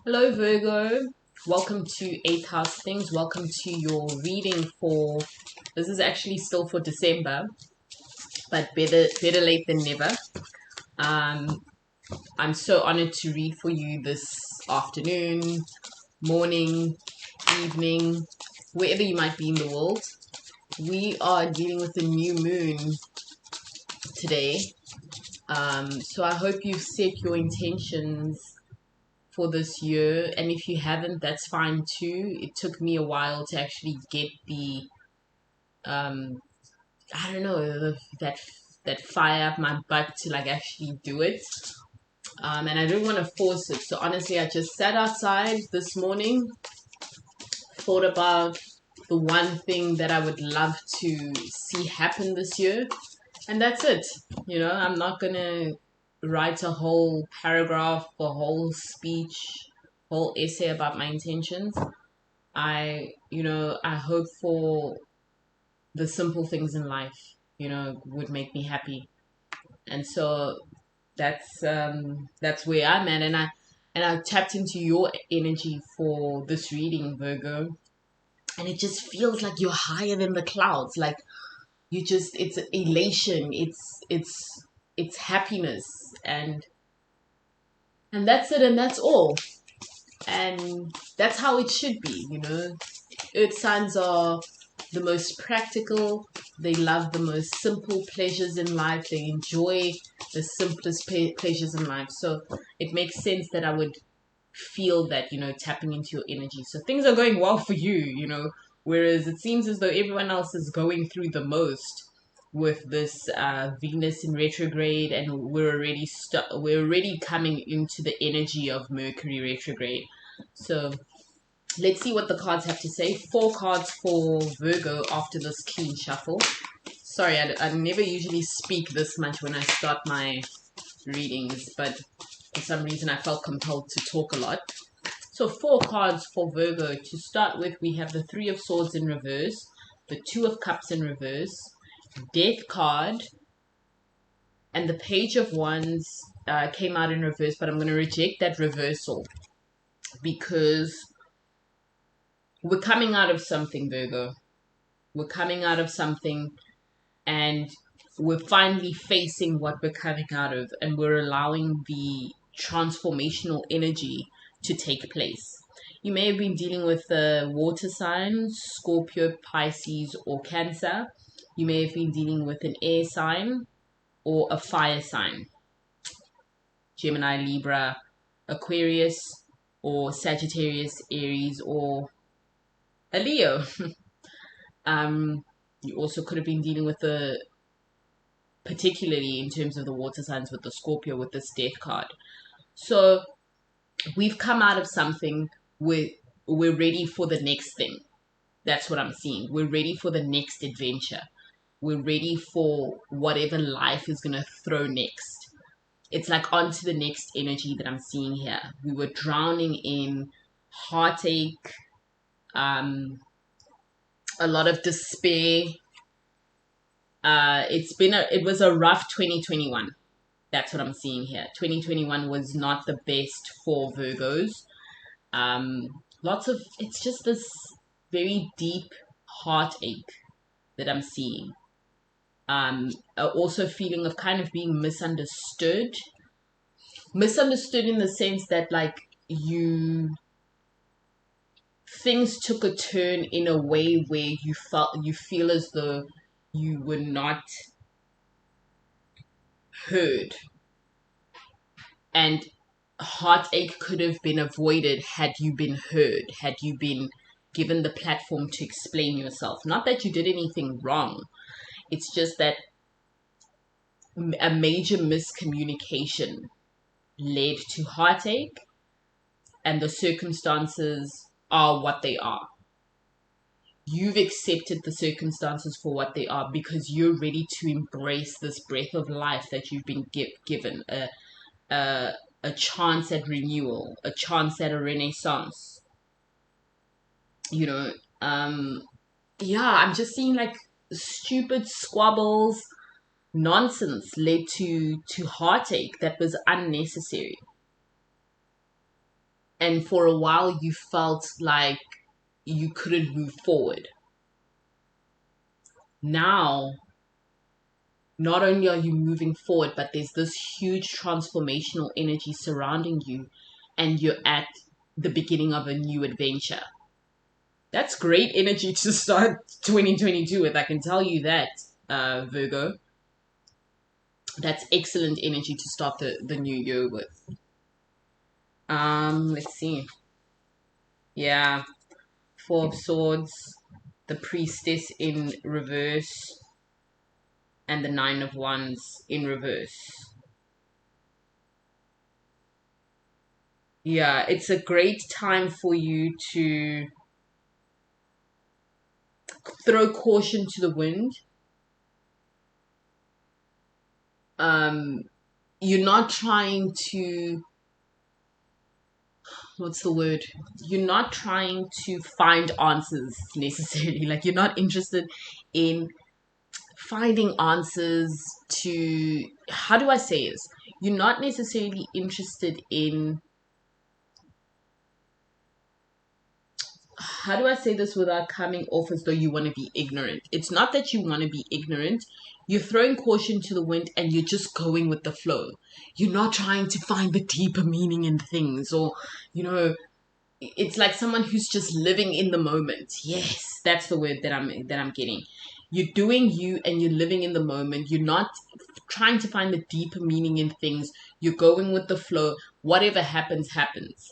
Hello, Virgo. Welcome to 8th House Things. Welcome to your reading for, this is actually still for December, but better late than never. Um, I'm so honored to read for you this afternoon, morning, evening, wherever you might be in the world. We are dealing with the new moon today. So I hope you've set your intentions for this year, and if you haven't, that's fine too. It took me a while to actually get the I don't know, that fire up my butt to like actually do it. And I didn't want to force it, so honestly I just sat outside this morning, thought about the one thing that I would love to see happen this year, and that's it. I'm not gonna write a whole paragraph, a whole speech, whole essay about my intentions. I hope for the simple things in life, would make me happy. And so that's where I'm at. And I tapped into your energy for this reading, Virgo. And it just feels like you're higher than the clouds. Like it's elation, it's happiness, and that's it, and that's all. And that's how it should be. Earth signs are the most practical. They love the most simple pleasures in life. They enjoy the simplest pleasures in life. So it makes sense that I would feel that, tapping into your energy. So things are going well for you. Whereas it seems as though everyone else is going through the most with this Venus in retrograde, and we're already coming into the energy of Mercury retrograde. So let's see what the cards have to say. 4 cards for Virgo after this clean shuffle. Sorry, I never usually speak this much when I start my readings, but for some reason I felt compelled to talk a lot. So 4 cards for Virgo. To start with, we have the 3 of Swords in reverse, the 2 of Cups in reverse, Death card, and the Page of Wands came out in reverse, but I'm going to reject that reversal because we're coming out of something, Virgo. We're coming out of something, and we're finally facing what we're coming out of, and we're allowing the transformational energy to take place. You may have been dealing with the water signs, Scorpio, Pisces, or Cancer. You may have been dealing with an air sign or a fire sign, Gemini, Libra, Aquarius, or Sagittarius, Aries, or a Leo. You also could have been dealing with particularly in terms of the water signs, with the Scorpio, with this Death card. So we've come out of something. We're ready for the next thing. That's what I'm seeing. We're ready for the next adventure. We're ready for whatever life is going to throw next. It's like onto the next energy that I'm seeing here. We were drowning in heartache, a lot of despair. It was a rough 2021. That's what I'm seeing here. 2021 was not the best for Virgos. It's just this very deep heartache that I'm seeing. Also feeling of kind of being misunderstood. Misunderstood in the sense that like things took a turn in a way where you feel as though you were not heard, and heartache could have been avoided had you been heard, had you been given the platform to explain yourself. Not that you did anything wrong, it's just that a major miscommunication led to heartache, and the circumstances are what they are. You've accepted the circumstances for what they are because you're ready to embrace this breath of life that you've been given, a chance at renewal, a chance at a renaissance. I'm just seeing like stupid squabbles, nonsense led to heartache that was unnecessary. and for a while you felt like you couldn't move forward. Now, not only are you moving forward, but there's this huge transformational energy surrounding you, and you're at the beginning of a new adventure. That's great energy to start 2022 with, I can tell you that, Virgo. That's excellent energy to start the new year with. Let's see. Yeah, Four of Swords, the Priestess in reverse, and the Nine of Wands in reverse. Yeah, it's a great time for you to throw caution to the wind. You're not trying to, what's the word? You're not trying to find answers necessarily. Like, you're not interested in finding answers to, how do I say this? You're not necessarily interested in, how do I say this without coming off as though you want to be ignorant? It's not that you want to be ignorant. You're throwing caution to the wind and you're just going with the flow. You're not trying to find the deeper meaning in things, or, it's like someone who's just living in the moment. Yes, that's the word that I'm getting. You're doing you and you're living in the moment. You're not trying to find the deeper meaning in things. You're going with the flow. Whatever happens, happens.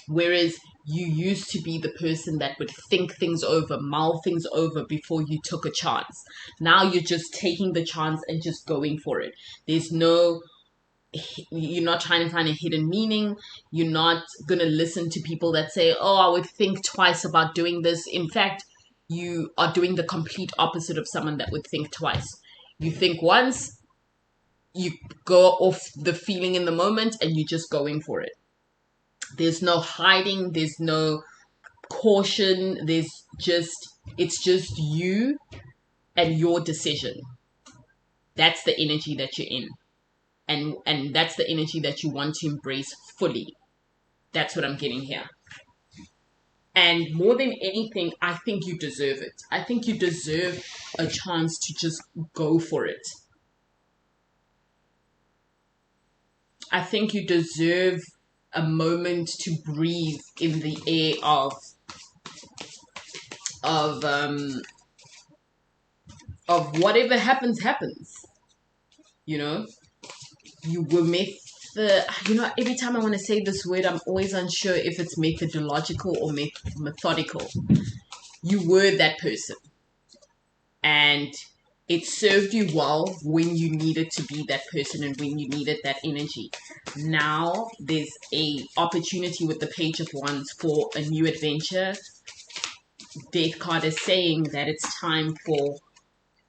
Whereas you used to be the person that would think things over, mull things over before you took a chance. Now you're just taking the chance and just going for it. You're not trying to find a hidden meaning. You're not going to listen to people that say, oh, I would think twice about doing this. In fact, you are doing the complete opposite of someone that would think twice. You think once, you go off the feeling in the moment, and you're just going for it. There's no hiding. There's no caution. It's just you and your decision. That's the energy that you're in. And that's the energy that you want to embrace fully. That's what I'm getting here. And more than anything, I think you deserve it. I think you deserve a chance to just go for it. I think you deserve a moment to breathe in the air of whatever happens. You were every time I want to say this word, I'm always unsure if it's methodological or methodical. You were that person, and it served you well when you needed to be that person and when you needed that energy. Now there's a opportunity with the Page of Wands for a new adventure. Death card is saying that it's time for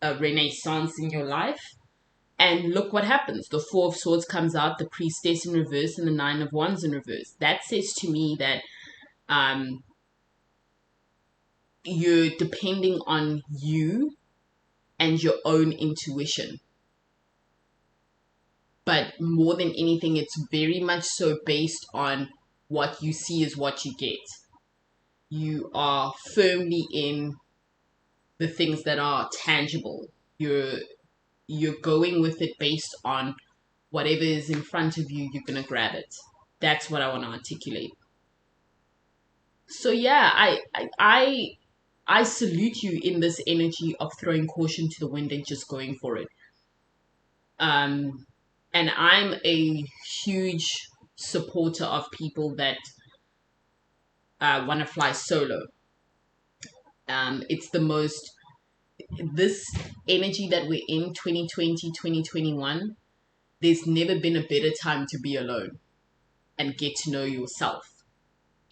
a renaissance in your life. And look what happens. The Four of Swords comes out, the Priestess in reverse, and the Nine of Wands in reverse. That says to me that you're depending on you and your own intuition. But more than anything, it's very much so based on what you see is what you get. You are firmly in the things that are tangible. You're going with it based on whatever is in front of you, you're going to grab it. That's what I want to articulate. So yeah, I salute you in this energy of throwing caution to the wind and just going for it. And I'm a huge supporter of people that want to fly solo. It's this energy that we're in, 2020, 2021, there's never been a better time to be alone and get to know yourself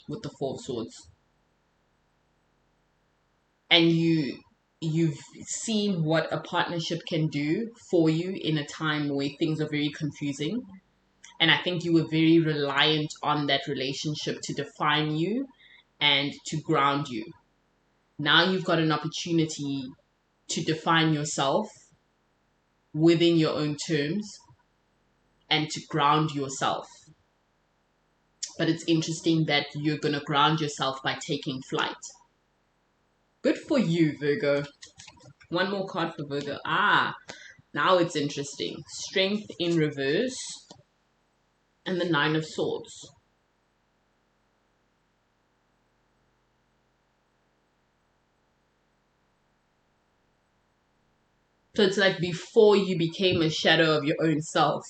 with the Four of Swords. And you've seen what a partnership can do for you in a time where things are very confusing. And I think you were very reliant on that relationship to define you and to ground you. Now you've got an opportunity to define yourself within your own terms and to ground yourself. But it's interesting that you're going to ground yourself by taking flight. Good for you, Virgo. One more card for Virgo. Now it's interesting. Strength in reverse and the Nine of Swords. So it's like before you became a shadow of your own self,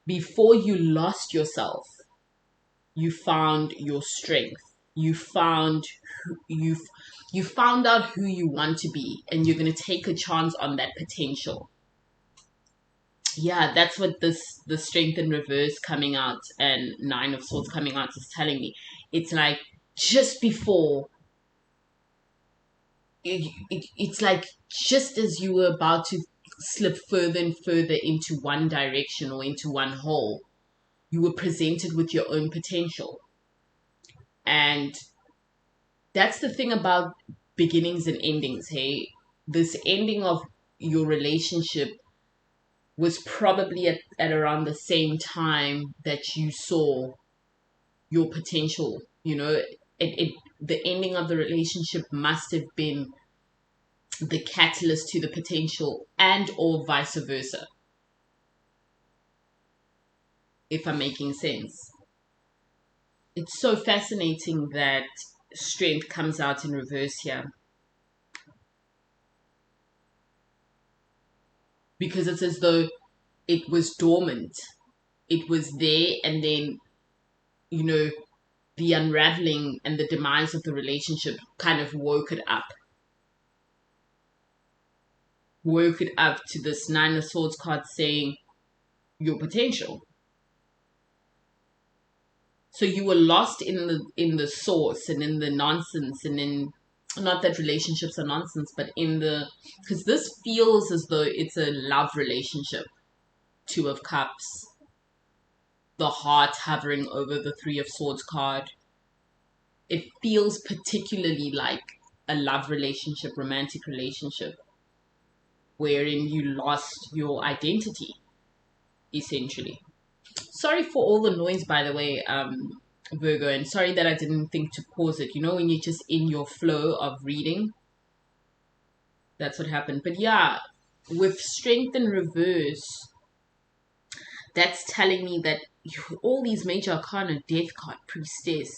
before you lost yourself, you found your strength. You found you found out who you want to be, and you're going to take a chance on that potential. Yeah, that's what the Strength in reverse coming out and Nine of Swords coming out is telling me. It's like just before it's like just as you were about to slip further and further into one direction or into one hole, you were presented with your own potential. And that's the thing about beginnings and endings. Hey, this ending of your relationship was probably at around the same time that you saw your potential. The ending of the relationship must have been the catalyst to the potential, and or vice versa, if I'm making sense. It's so fascinating that strength comes out in reverse here, because it's as though it was dormant. It was there, and then, the unraveling and the demise of the relationship kind of woke it up. Woke it up to this Nine of Swords card saying your potential. So you were lost in the source and in the nonsense, and in, not that relationships are nonsense, but because this feels as though it's a love relationship. Two of Cups, the heart hovering over the Three of Swords card. It feels particularly like a love relationship, romantic relationship, wherein you lost your identity, essentially. Sorry for all the noise, by the way, Virgo, and sorry that I didn't think to pause it. When you're just in your flow of reading, that's what happened. But yeah, with Strength in reverse, that's telling me that all these major arcana, Death card, Priestess,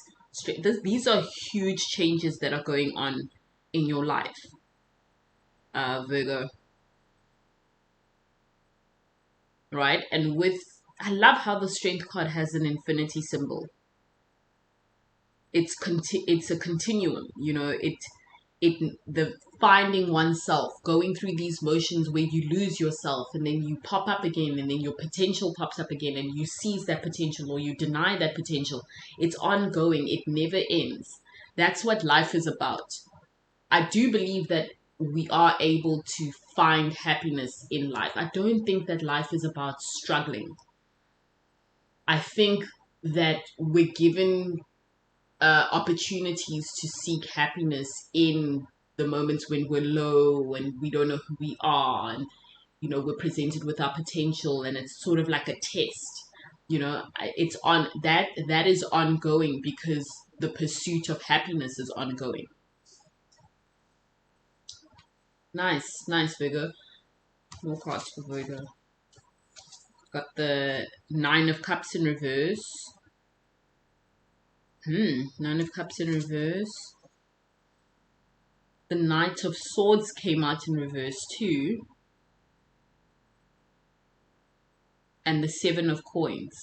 these are huge changes that are going on in your life, Virgo. Right? And I love how the Strength card has an infinity symbol. It's a continuum, the finding oneself, going through these motions where you lose yourself and then you pop up again, and then your potential pops up again, and you seize that potential or you deny that potential. It's ongoing. It never ends. That's what life is about. I do believe that we are able to find happiness in life. I don't think that life is about struggling. I think that we're given opportunities to seek happiness in the moments when we're low and we don't know who we are, and we're presented with our potential, and it's sort of like a test. It's on that is ongoing, because the pursuit of happiness is ongoing. Nice, Virgo. More cards for Virgo. Got the Nine of Cups in reverse. Nine of Cups in reverse. The Knight of Swords came out in reverse too. And the Seven of Coins.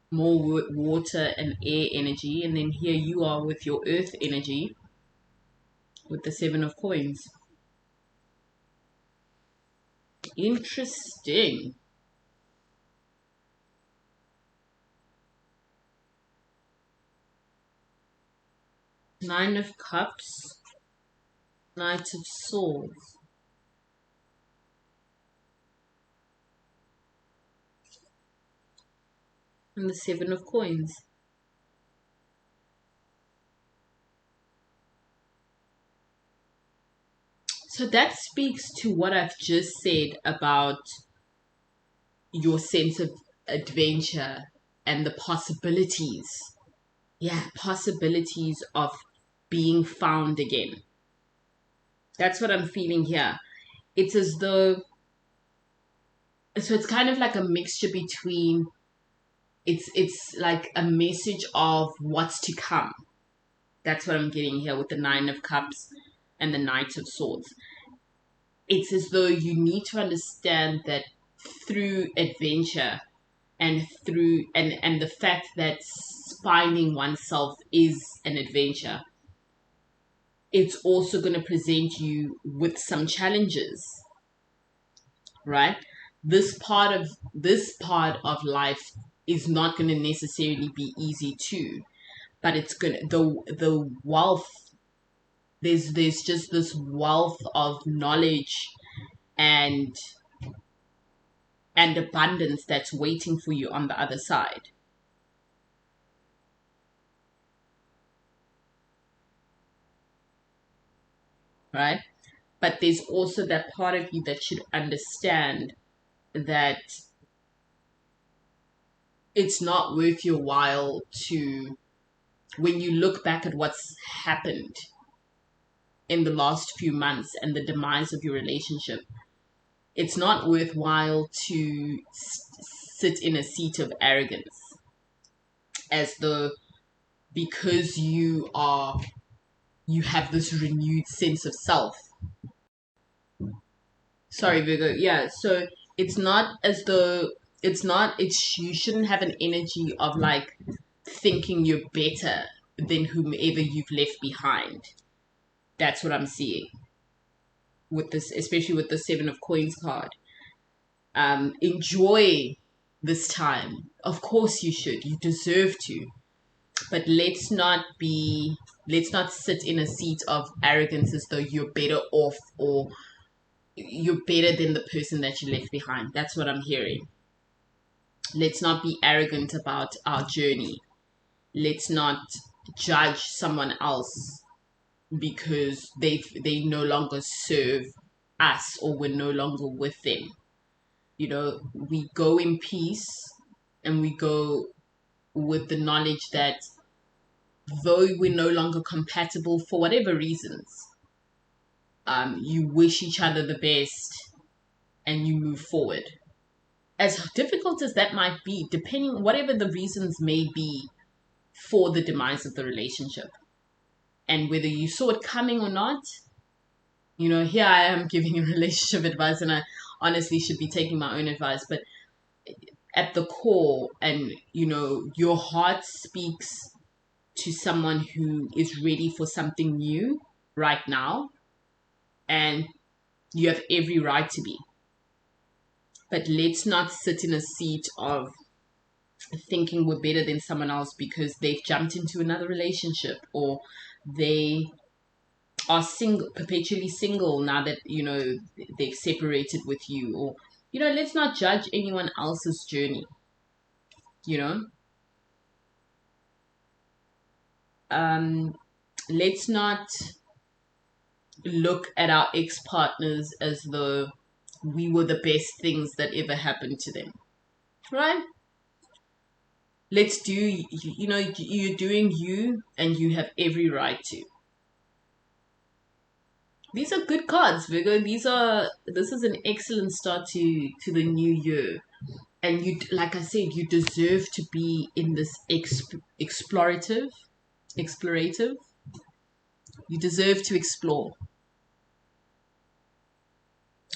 More water and air energy. And then here you are with your earth energy with the Seven of Coins. Interesting. Nine of Cups. Knight of Swords. And the Seven of Coins. So that speaks to what I've just said about your sense of adventure and the possibilities. Yeah, possibilities of being found again. That's what I'm feeling here. It's as though, so it's kind of like a mixture between, it's like a message of what's to come. That's what I'm getting here with the Nine of Cups and the Knight of Swords. It's as though you need to understand that through adventure and through and the fact that finding oneself is an adventure, it's also going to present you with some challenges, right? This part of life is not going to necessarily be easy too, but it's gonna, the wealth, there's just this wealth of knowledge and abundance that's waiting for you on the other side, right? But there's also that part of you that should understand that it's not worth your while to, when you look back at what's happened in the last few months and the demise of your relationship, it's not worthwhile to sit in a seat of arrogance, as though because you have this renewed sense of self. Sorry, Virgo. Yeah, so it's not as though, you shouldn't have an energy of like thinking you're better than whomever you've left behind. That's what I'm seeing with this, especially with the Seven of Coins card. Enjoy this time. Of course you should. You deserve to. But let's not sit in a seat of arrogance as though you're better off or you're better than the person that you left behind. That's what I'm hearing. Let's not be arrogant about our journey. Let's not judge someone else because they no longer serve us or we're no longer with them. You know, we go in peace and we go with the knowledge that though we're no longer compatible for whatever reasons, you wish each other the best and you move forward. As difficult as that might be, depending, whatever the reasons may be for the demise of the relationship, and whether you saw it coming or not, you know, here I am giving you relationship advice, and I honestly should be taking my own advice, but at the core, and you know, your heart speaks to someone who is ready for something new right now, and you have every right to be. But let's not sit in a seat of thinking we're better than someone else because they've jumped into another relationship, or they are single, perpetually single now that, you know, they've separated with you, or, you know, let's not judge anyone else's journey, you know. Let's not look at our ex-partners as though we were the best things that ever happened to them, right? Let's do, you know, you're doing you and you have every right to. These are good cards, Virgo. This is an excellent start to the new year. And you, like I said, you deserve to be in this explorative. You deserve to explore.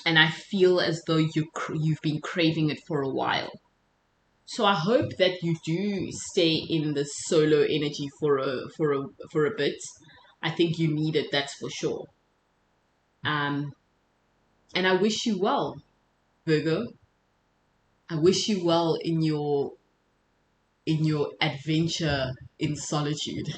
And I feel as though you've been craving it for a while. So I hope that you do stay in the solo energy for a bit. I think you need it, that's for sure. And I wish you well, Virgo. I wish you well in your adventure in solitude.